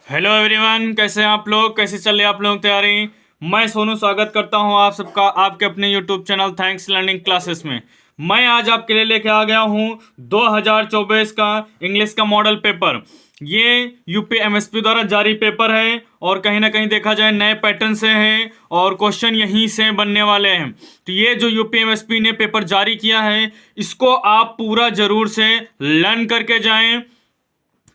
Hello everyone, कैसे हैं आप लोग? कैसे चल रही है आप लोगों की तैयारी? मैं सोनू स्वागत करता हूं आप सबका आपके अपने YouTube channel thanks learning classes में। मैं आज आपके लिए लेके आ गया हूं 2024 का इंग्लिश का मॉडल पेपर। ये यूपी एमएसपी द्वारा जारी पेपर है और कहीं ना कहीं देखा जाए नए पैटर्न से है और क्वेश्चन यहीं से बनने वाले हैं। तो ये जो यूपी एमएसपी ने पेपर जारी किया है, इसको आप पूरा जरूर से लर्न करके जाएं,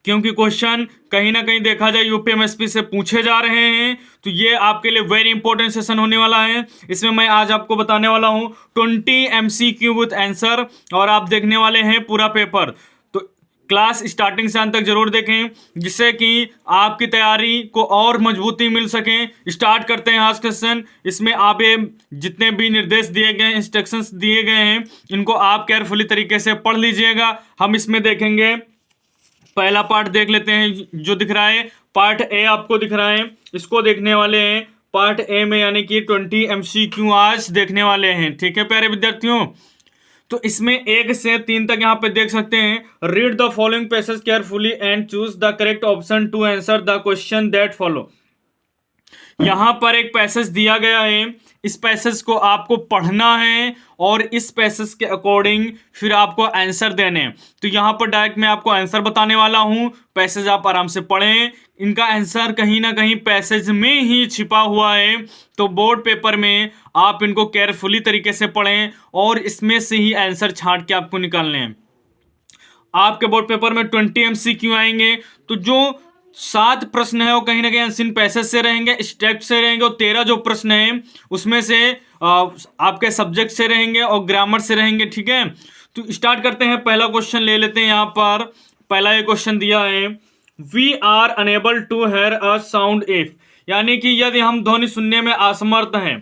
क्योंकि क्वेश्चन कहीं ना कहीं देखा जाए यूपीएमएसपी से पूछे जा रहे हैं। तो ये आपके लिए वेरी इंपॉर्टेंट सेशन होने वाला है। इसमें मैं आज आपको बताने वाला हूं 20 एमसीक्यू विद आंसर और आप देखने वाले हैं पूरा पेपर। तो क्लास स्टार्टिंग से अंत तक जरूर देखें, जिससे कि आपकी तैयारी को और मजबूती मिल सके। स्टार्ट करते हैं आज क्वेश्चन। इसमें आप ये जितने भी निर्देश दिए गए, इंस्ट्रक्शंस दिए गए हैं, इनको आप केयरफुली तरीके से पढ़ लीजिएगा। हम इसमें देखेंगे, पहला पार्ट देख लेते हैं जो दिख रहा है। पार्ट ए आपको दिख रहा है, इसको देखने वाले हैं। पार्ट ए में यानी कि 20 एमसीक्यू आज देखने वाले हैं। ठीक है प्यारे विद्यार्थियों, तो इसमें 1 से 3 तक यहाँ पे देख सकते हैं। Read the following passage carefully and choose the correct option to answer the question that follow. यहां पर एक पैसेज दिया गया है, इस पैसेज को आपको पढ़ना है और इस पैसेज के अकॉर्डिंग फिर आपको आंसर देने हैं। तो यहां पर डायरेक्ट मैं आपको आंसर बताने वाला हूं, पैसेज आप आराम से पढ़ें। इनका आंसर कहीं ना कहीं पैसेज में ही छिपा हुआ है, तो बोर्ड पेपर में आप इनको केयरफुली तरीके से पढ़ें और इसमें से ही आंसर छांट के आपको निकालने हैं। आपके बोर्ड पेपर में 20 एमसीक्यू आएंगे, तो जो 7 प्रश्न है वो कहीं ना कहीं अनसीन पैसेज से रहेंगे, स्टेप से रहेंगे, और 13 जो प्रश्न है उसमें से आपके सब्जेक्ट से रहेंगे और ग्रामर से रहेंगे। ठीक है, तो स्टार्ट करते हैं। पहला क्वेश्चन ले लेते हैं। यहाँ पर पहला ये क्वेश्चन दिया है, we are unable to hear a sound if, यानी कि यदि हम ध्वनि सुनने में असमर्थ हैं।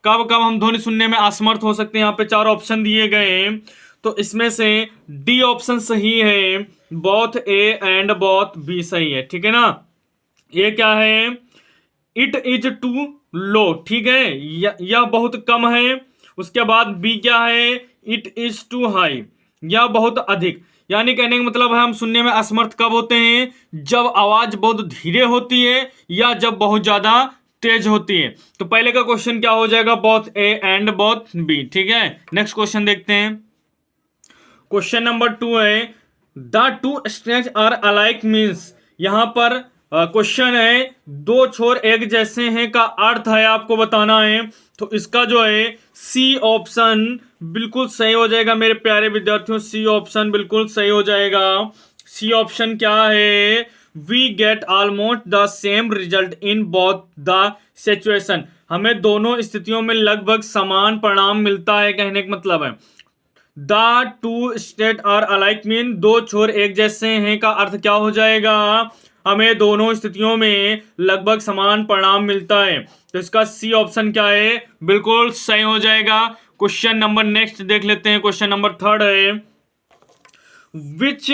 कब कब हम ध्वनि सुनने में असमर्थ हो सकते हैं? यहाँ पे 4 ऑप्शन दिए गए हैं, तो इसमें से डी ऑप्शन सही है, both A and both B सही है। ठीक है ना, ये क्या है? It is too low. ठीक है, यह बहुत कम है। उसके बाद बी क्या है? इट इज टू हाई, यह बहुत अधिक। यानी कहने का मतलब है हम सुनने में असमर्थ कब होते हैं? जब आवाज बहुत धीरे होती है या जब बहुत ज्यादा तेज होती है। तो पहले का क्वेश्चन क्या हो जाएगा? Both A and both B. ठीक है, नेक्स्ट क्वेश्चन देखते हैं। क्वेश्चन नंबर 2 है, the two strength are alike means. यहां पर क्वेश्चन है दो छोर एक जैसे हैं का अर्थ है आपको बताना है। तो इसका जो है सी ऑप्शन बिल्कुल सही हो जाएगा मेरे प्यारे विद्यार्थियों। सी ऑप्शन बिल्कुल सही हो जाएगा। सी ऑप्शन क्या है? We get almost the same result in both the situation. हमें दोनों स्थितियों में लगभग समान परिणाम मिलता है, कहने का मतलब है। The two state are alike mean दो छोर एक जैसे हैं का अर्थ क्या हो जाएगा? हमें दोनों स्थितियों में लगभग समान परिणाम मिलता है। तो इसका सी ऑप्शन क्या है? बिल्कुल सही हो जाएगा। क्वेश्चन नंबर नेक्स्ट देख लेते हैं। क्वेश्चन नंबर 3 है, which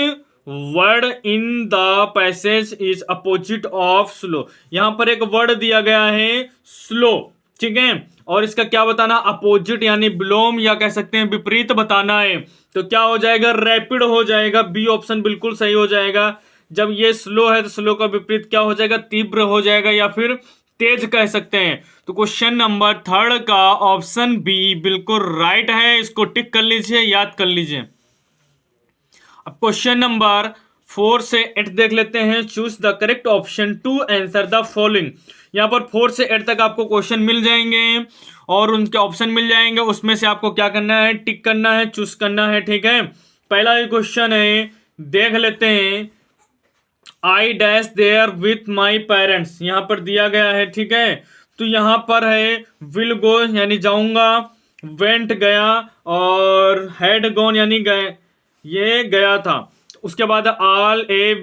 word in the passage is opposite of slow. यहां पर एक वर्ड दिया गया है स्लो, ठीक है, और इसका क्या बताना? अपोजिट यानी विलोम या कह सकते हैं विपरीत बताना है। तो क्या हो जाएगा? रैपिड हो जाएगा। बी ऑप्शन बिल्कुल सही हो जाएगा। जब ये स्लो है तो स्लो का विपरीत क्या हो जाएगा? तीव्र हो जाएगा या फिर तेज कह सकते हैं। तो क्वेश्चन नंबर 3 का ऑप्शन बी बिल्कुल राइट है। इसको टिक कर लीजिए, याद कर लीजिए। अब क्वेश्चन नंबर 4 से 8 देख लेते हैं। Choose the correct option to answer the following. यहाँ पर 4 से 8 तक आपको क्वेश्चन मिल जाएंगे और उनके ऑप्शन मिल जाएंगे। उसमें से आपको क्या करना है? टिक करना है, चूज करना है। ठीक है, पहला ये क्वेश्चन है, देख लेते हैं। I dash there with my parents यहाँ पर दिया गया है। ठीक है, तो यहाँ पर है विल गो यानी जाऊंगा, वेंट गया, और हैड गॉन यानी गए, ये गया था। उसके बाद all A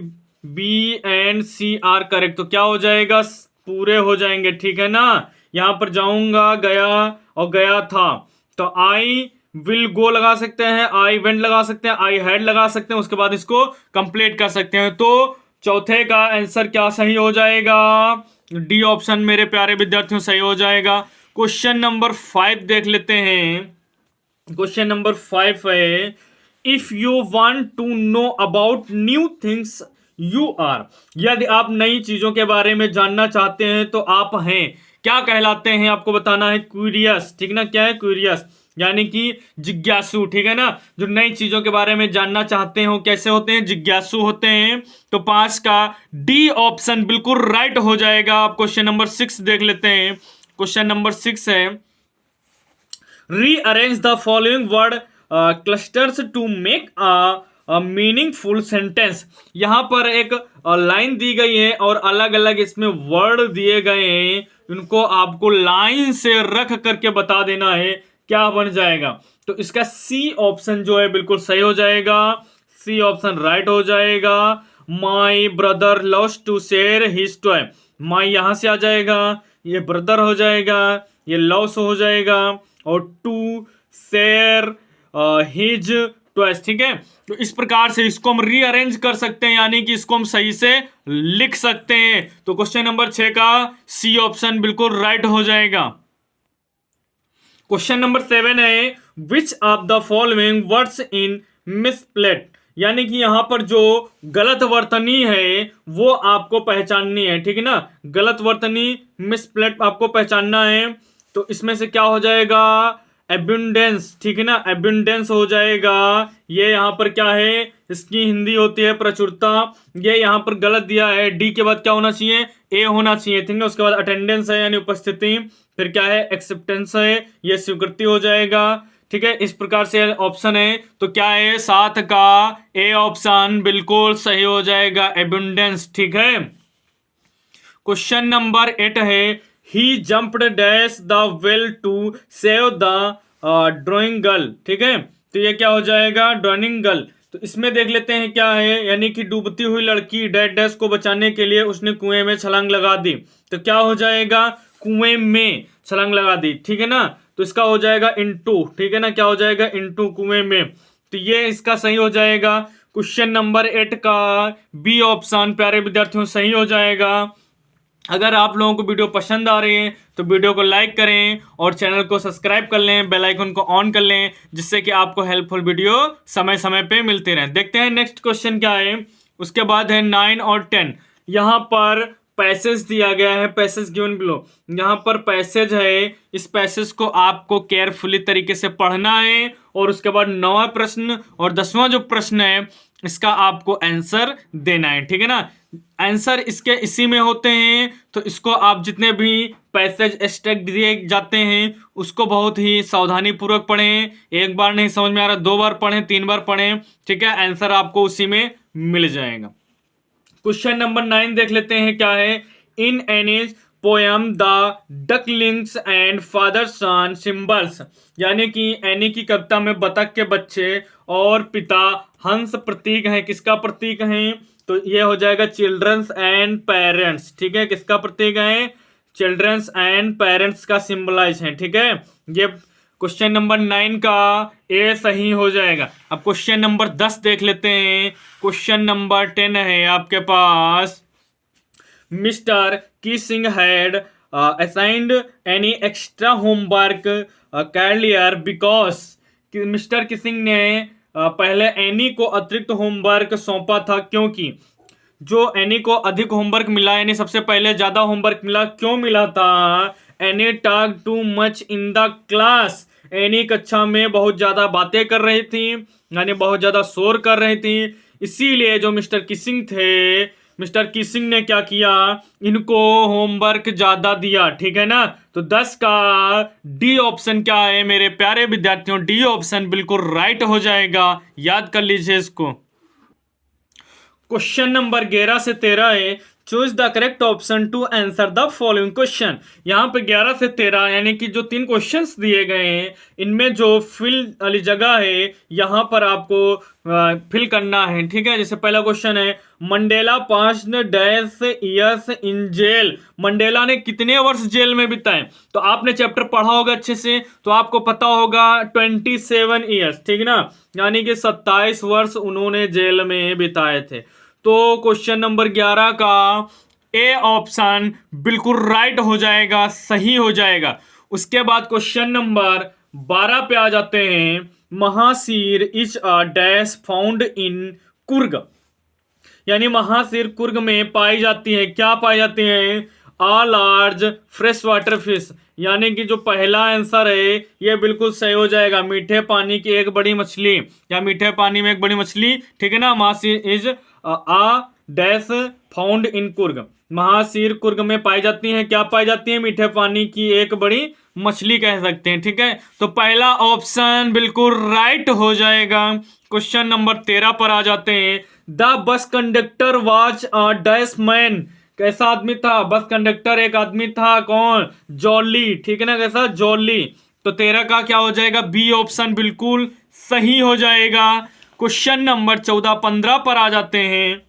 B and C are correct. तो क्या हो जाएगा? पूरे हो जाएंगे। ठीक है ना, यहां पर जाऊंगा, गया और गया था। तो आई विल गो लगा सकते हैं, आई वेंट लगा सकते हैं, आई हैड लगा सकते हैं। उसके बाद इसको कंप्लीट कर सकते हैं। तो चौथे का आंसर क्या सही हो जाएगा? डी ऑप्शन मेरे प्यारे विद्यार्थियों सही हो जाएगा। क्वेश्चन नंबर 5 देख लेते हैं। क्वेश्चन नंबर 5 है, if you want to know about new things you are. यदि आप नई चीजों के बारे में जानना चाहते हैं तो आप हैं, क्या कहलाते हैं, आपको बताना है क्यूरियस, ठीक ना। क्या है? क्यूरियस, यानी कि जिज्ञासु, ठीक है ना। जो नई चीजों के बारे में जानना चाहते हो कैसे होते हैं, जिज्ञासु होते हैं। तो 5 का डी ऑप्शन बिल्कुल राइट हो जाएगा। आप क्वेश्चन नंबर 6 देख लेते हैं। क्वेश्चन नंबर 6 है, rearrange the following word clusters to make a meaningful sentence. यहां पर एक लाइन दी गई है और अलग अलग इसमें वर्ड दिए गए हैं, इनको आपको लाइन से रख करके बता देना है क्या बन जाएगा। तो इसका सी ऑप्शन जो है बिल्कुल सही हो जाएगा। सी ऑप्शन राइट हो जाएगा। My brother loves to share his toy. My यहां से आ जाएगा, ये ब्रदर हो जाएगा, ये लव्स हो जाएगा, और टू शेयर हिज टॉयज, ठीक है। तो इस प्रकार से इसको हम रीअरेंज कर सकते हैं, यानी कि इसको हम सही से लिख सकते हैं। तो क्वेश्चन नंबर 6 का सी ऑप्शन बिल्कुल राइट हो जाएगा। क्वेश्चन नंबर 7 है, which of the following words in misspelt. यानी कि यहां पर जो गलत वर्तनी है वो आपको पहचाननी है, ठीक है ना। गलत वर्तनी मिसप्लेट आपको पहचानना है। तो इसमें से क्या हो जाएगा, एब्यूंडेंस, ठीक है ना, एब्यूंडेंस हो जाएगा। ये यहाँ पर क्या है, इसकी हिंदी होती है प्रचुरता। ये यहाँ पर गलत दिया है। डी के बाद क्या होना चाहिए, ए होना चाहिए, ठीक है। उसके बाद अटेंडेंस है यानी उपस्थिति, फिर क्या है, एक्सेप्टेंस है, ये स्वीकृति हो जाएगा, ठीक है। इस प्रकार से ऑप्शन है। तो क्या है, 7 का ए ऑप्शन बिल्कुल सही हो जाएगा, एब्यूंडेंस, ठीक है। क्वेश्चन नंबर 8 है, he jumped dash the well to save the drowning girl, ठीक है। तो ये क्या हो जाएगा, ड्राइंग गर्ल। तो इसमें देख लेते हैं क्या है, यानी कि डूबती हुई लड़की डैश डैश को बचाने के लिए उसने कुएं में छलांग लगा दी। तो क्या हो जाएगा, कुएं में छलांग लगा दी, ठीक है ना। तो इसका हो जाएगा इनटू, ठीक है ना, क्या हो जाएगा, इनटू, कुएं में। तो ये इसका सही हो जाएगा। क्वेश्चन नंबर 8 का बी ऑप्शन प्यारे विद्यार्थियों सही हो जाएगा। अगर आप लोगों को वीडियो पसंद आ रही है तो वीडियो को लाइक करें और चैनल को सब्सक्राइब कर लें, बेल आइकन को ऑन कर लें, जिससे कि आपको हेल्पफुल वीडियो समय समय पे मिलते रहें। देखते हैं नेक्स्ट क्वेश्चन क्या है। उसके बाद है 9 और 10। यहाँ पर पैसेज दिया गया है, पैसेज गिवन बिलो। यहाँ पर पैसेज है, इस पैसेज को आपको केयरफुली तरीके से पढ़ना है और उसके बाद 9वां प्रश्न और 10वां जो प्रश्न है इसका आपको आंसर देना है, ठीक है ना। आंसर इसके इसी में होते हैं। तो इसको आप जितने भी पैसेज एक्सट्रैक्ट दिए जाते हैं उसको बहुत ही सावधानी पूर्वक पढ़ें। एक बार नहीं समझ में आ रहा, 2 बार पढ़ें, 3 बार पढ़ें, ठीक है। आंसर आपको उसी में मिल जाएगा। क्वेश्चन नंबर 9 देख लेते हैं क्या है। In Annie's poem the ducklings and father son symbols. यानी कि एनी की कविता में बतख के बच्चे और पिता हंस प्रतीक हैं, किसका प्रतीक हैं, तो ये हो जाएगा चिल्ड्रंस एंड पेरेंट्स, ठीक है। किसका प्रतीक है, चिल्ड्रंस एंड पेरेंट्स का सिंबलाइज है, ठीक है। ये क्वेश्चन नंबर 9 का ए सही हो जाएगा। अब क्वेश्चन नंबर 10 देख लेते हैं। क्वेश्चन नंबर 10 है आपके पास, Mister Kissing had assigned any extra homework earlier because. Mister Kissing ने पहले एनी को अतिरिक्त होमवर्क सौंपा था, क्योंकि जो एनी को अधिक होमवर्क मिला, यानी सबसे पहले ज्यादा होमवर्क मिला, क्यों मिला था, any talk too much in the class. Any कक्षा में बहुत ज्यादा बातें कर रही थी, यानी बहुत ज्यादा शोर कर रही थी, इसीलिए जो मिस्टर किसिंग थे, मिस्टर किसिंग ने क्या किया, इनको होमवर्क ज्यादा दिया, ठीक है ना। तो 10 का डी ऑप्शन क्या है मेरे प्यारे विद्यार्थियों, डी ऑप्शन बिल्कुल राइट हो जाएगा, याद कर लीजिए इसको। क्वेश्चन नंबर 11 से 13 है, choose the correct option to answer the following question. यहाँ पे 11 से 13 यानी कि जो 3 क्वेश्चंस दिए गए हैं इनमें जो फिल वाली जगह है यहाँ पर आपको फिल करना है, ठीक है। जैसे पहला क्वेश्चन है, Mandela passed dash years in jail. Mandela ने कितने वर्ष जेल में बिताए, तो आपने चैप्टर पढ़ा होगा अच्छे से, तो आपको पता होगा 27 ईयर्स, ठीक ना, यानी कि 27 वर्ष उन्होंने जेल में बिताए थे। तो क्वेश्चन नंबर 11 का ए ऑप्शन बिल्कुल राइट हो जाएगा, सही हो जाएगा। उसके बाद क्वेश्चन नंबर 12 पे आ जाते हैं, mahseer is a dash found in Coorg. यानी महासीर कुर्ग में पाई जाती है, क्या पाई जाती है? आ लार्ज फ्रेश वाटर फिश, यानी कि जो पहला आंसर है ये बिल्कुल सही हो जाएगा, मीठे पानी की एक बड़ी मछली या मीठे पानी में एक बड़ी मछली, ठीक है ना। Mahseer is a dash found in Coorg, mahseer Coorg में पाई जाती हैं, क्या पाई जाती है? मीठे पानी की एक बड़ी मछली कह सकते हैं, ठीक है। तो पहला ऑप्शन बिल्कुल राइट हो जाएगा। क्वेश्चन नंबर 13 पर आ जाते हैं। The bus conductor was a dash man, कैसा आदमी था? बस कंडक्टर एक आदमी था, कौन? जॉली, ठीक है ना, कैसा? जॉली। तो 13 का क्या हो जाएगा? बी ऑप्शन बिल्कुल सही हो जाएगा। क्वेश्चन नंबर 14-15 पर आ जाते हैं।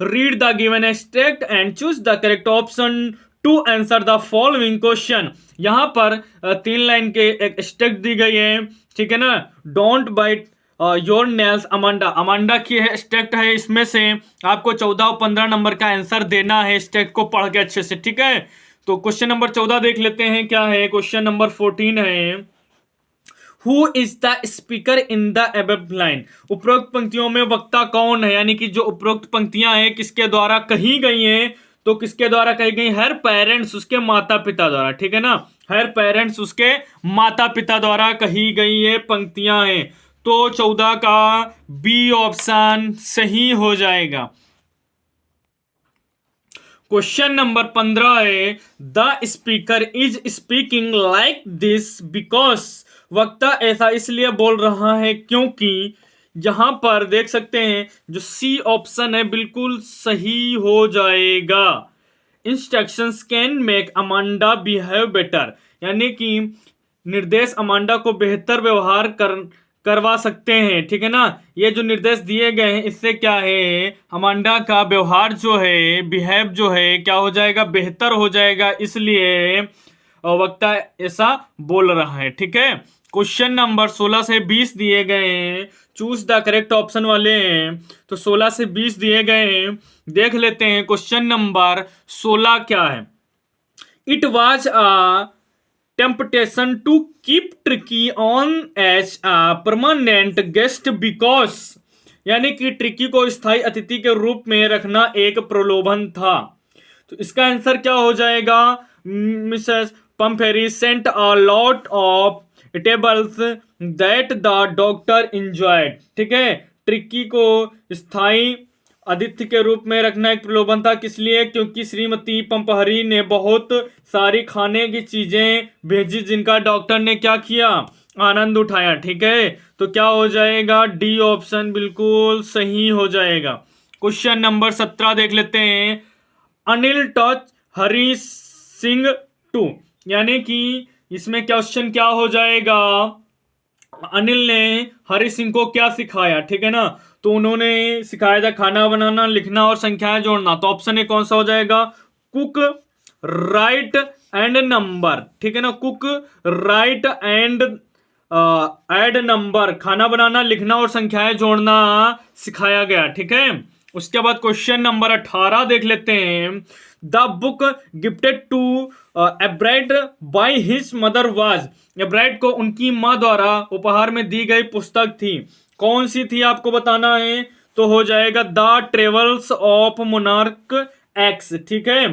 Read the given extract and choose the correct option to answer the following question. यहां पर 3 लाइन के एक एक्सट्रैक्ट दी गई है, ठीक है ना। Don't bite your nails Amanda, Amanda की एक्सट्रैक्ट है, इसमें से आपको 14 और 15 नंबर का आंसर देना है एक्सट्रैक्ट को पढ़ के अच्छे से, ठीक है। तो क्वेश्चन नंबर 14 देख लेते हैं क्या है। क्वेश्चन नंबर 14 है, who is the speaker in the above line, उपरोक्त पंक्तियों में वक्ता कौन है? यानी कि जो उपरोक्त पंक्तियां हैं किसके द्वारा कही गई हैं? तो किसके द्वारा कही गई? हर पेरेंट्स, उसके माता पिता द्वारा, ठीक है ना। हर पेरेंट्स, उसके माता पिता द्वारा कही गई ये पंक्तियां हैं। तो 14 का बी ऑप्शन सही हो जाएगा। क्वेश्चन नंबर 15 है, the speaker is speaking like this because, वक्ता ऐसा इसलिए बोल रहा है क्योंकि, यहां पर देख सकते हैं जो सी ऑप्शन है बिल्कुल सही हो जाएगा। Instructions can make Amanda behave better, यानी कि निर्देश अमांडा को बेहतर व्यवहार करवा सकते हैं, ठीक है ना। ये जो निर्देश दिए गए हैं इससे क्या है, अमांडा का व्यवहार जो है, बिहेव जो है, क्या हो जाएगा? बेहतर हो जाएगा, इसलिए वक्ता ऐसा बोल रहा है, ठीक है। क्वेश्चन नंबर 16 से 20 दिए गए हैं, चूज द करेक्ट ऑप्शन वाले हैं। तो 16 से 20 दिए गए हैं, देख लेते हैं। क्वेश्चन नंबर 16 क्या है? It was a temptation to keep Tricky on as a permanent guest because, यानी कि ट्रिकी को स्थायी अतिथि के रूप में रखना एक प्रलोभन था। तो इसका आंसर क्या हो जाएगा? Mrs Pumphrey sent a lot of tables that the doctor enjoyed, ठीक है। ट्रिकी को स्थायी अतिथि के रूप में रखना एक प्रलोभन था, किस लिए? क्योंकि श्रीमती पंपहरी ने बहुत सारी खाने की चीजें भेजी जिनका डॉक्टर ने क्या किया? आनंद उठाया, ठीक है। तो क्या हो जाएगा? डी ऑप्शन बिल्कुल सही हो जाएगा। क्वेश्चन नंबर 17 देख लेते हैं। अनिल टच हरी सिंह टू, यानी कि इसमें क्वेश्चन क्या हो जाएगा? अनिल ने हरि सिंह को क्या सिखाया, ठीक है ना। तो उन्होंने सिखाया था खाना बनाना, लिखना और संख्याएं जोड़ना। तो ऑप्शन ए कौन सा हो जाएगा? कुक, राइट एंड नंबर, ठीक है ना। Cook, write and add number, खाना बनाना, लिखना और संख्याएं जोड़ना सिखाया गया, ठीक है। उसके बाद क्वेश्चन नंबर 18 देख लेते हैं। The book gifted to Ebright by his mother was, Ebright को उनकी माँ द्वारा उपहार में दी गई पुस्तक थी, कौन सी थी आपको बताना है। तो हो जाएगा the travels of monarch x, ठीक है।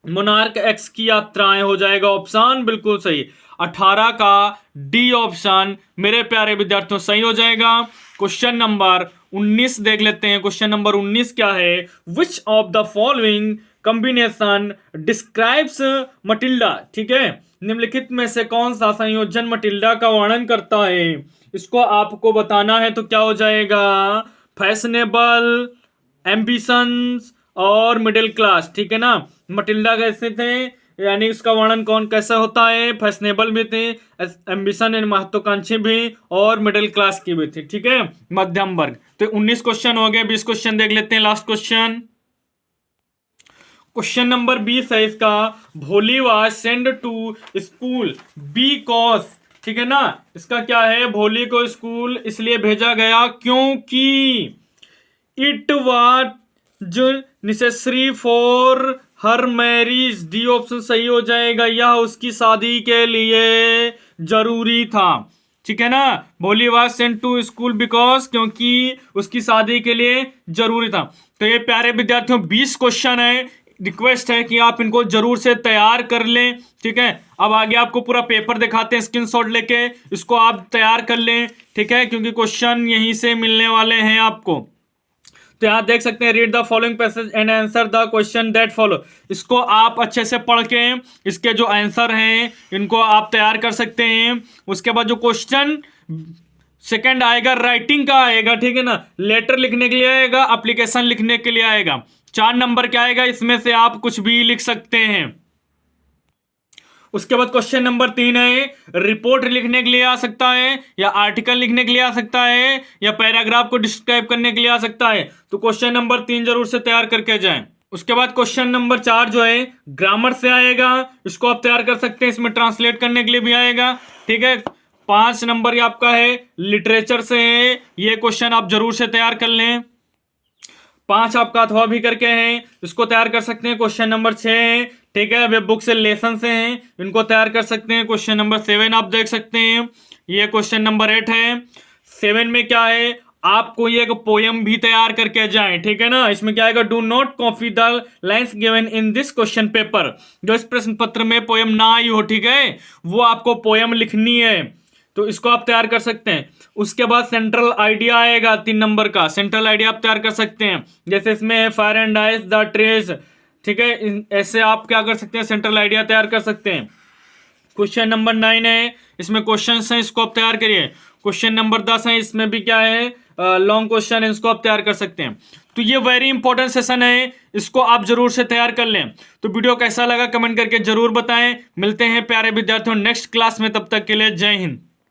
मोनार्क एक्स की यात्राएं हो जाएगा ऑप्शन बिल्कुल सही। 18 का डी ऑप्शन मेरे प्यारे विद्यार्थियों सही हो जाएगा। क्वेश्चन नंबर 19 देख लेते हैं। क्वेश्चन नंबर 19 क्या है? Which of the following combination describes Matilda, ठीक है। निम्नलिखित में से कौन सा संयोजन मटिल्डा का वर्णन करता है? इसको आपको बताना है। तो क्या हो जाएगा? फैशनेबल, एम्बिशंस और मिडिल क्लास, ठीक है ना। मटिल्डा कैसे थे, यानी इसका वर्णन कौन कैसा होता है? फैशनेबल भी थे, एम्बिशन यानी महत्वाकांक्षी भी, और मिडिल क्लास की भी थी, ठीक है, मध्यम वर्ग। तो 19 क्वेश्चन हो गए। 20 क्वेश्चन देख लेते हैं। लास्ट क्वेश्चन, क्वेश्चन नंबर 20 है इसका। Bholi was send to school because, ठीक है ना। इसका क्या है? भोली को स्कूल इसलिए भेजा गया क्योंकि it was necessary for her marriage, D option सही हो जाएगा। यह उसकी शादी के लिए जरूरी था। ठीक है ना। Bholi was sent to school because, क्योंकि उसकी शादी के लिए जरूरी था। तो ये प्यारे विद्यार्थियों 20 क्वेश्चन है, रिक्वेस्ट है कि आप इनको जरूर से तैयार कर लें। ठीक है, अब आगे आपको पूरा पेपर दिखाते हैं स्क्रीनशॉट लेके, इसको आप तैयार कर लें। ठीक है, क्योंकि क्वेश्चन यहीं से मिलने वाले हैं आपको। तो यहाँ देख सकते हैं, read the following passage and answer the question that follow. इसको आप अच्छे से पढ़ के इसके जो आंसर हैं इनको आप तैयार कर सकते हैं। उसके बाद जो क्वेश्चन सेकंड आएगा राइटिंग का आएगा, ठीक है ना, लेटर लिखने के लिए आएगा, एप्लीकेशन लिखने के लिए आएगा। 4 नंबर क्या आएगा, इसमें से आप कुछ भी लिख सकते हैं। उसके बाद क्वेश्चन नंबर 3 है, रिपोर्ट लिखने के लिए आ सकता है, या आर्टिकल लिखने के लिए आ सकता है, या पैराग्राफ को डिस्क्राइब करने के लिए आ सकता है। तो क्वेश्चन नंबर 3 जरूर से तैयार करके जाएं। उसके बाद क्वेश्चन नंबर 4 जो है ग्रामर से आएगा, इसको आप तैयार कर सकते हैं, इसमें ट्रांसलेट करने के लिए भी आएगा। ठीक है, 5 नंबर ये आपका है लिटरेचर से है, ये क्वेश्चन आप जरूर से तैयार कर लें। 5 आपका अथवा भी करके हैं, इसको तैयार कर सकते हैं। क्वेश्चन नंबर 6 है, ठीक है, वेब बुक से लेसन से हैं, इनको तैयार कर सकते हैं। क्वेश्चन नंबर 7 आप देख सकते हैं, ये क्वेश्चन नंबर 8 है। 7 में क्या है, आपको ये एक पोयम भी तैयार करके जाएं। ठीक है ना, इसमें क्या आएगा, do not copy the lines given in this question paper. जो इस प्रश्न पत्र में पोयम ना आई हो, ठीक है, वो आपको पोयम लिखनी है, तो इसको आप तैयार कर सकते हैं। उसके बाद सेंट्रल आइडिया आएगा 3 नंबर का, सेंट्रल आइडिया आप तैयार कर सकते हैं। जैसे इसमें है fire and ice the trees, ठीक है, ऐसे आप क्या कर सकते हैं, सेंट्रल आइडिया तैयार कर सकते हैं। क्वेश्चन नंबर 9 है, इसमें क्वेश्चन है, इसको आप तैयार करिए। क्वेश्चन नंबर 10 है, इसमें भी क्या है, लॉन्ग क्वेश्चन है, इसको आप तैयार कर सकते हैं। तो ये वेरी इंपॉर्टेंट सेशन है, इसको आप जरूर से तैयार कर लें। तो वीडियो कैसा लगा कमेंट करके जरूर बताएं। मिलते हैं प्यारे विद्यार्थियों नेक्स्ट क्लास में, तब तक के लिए जय हिंद।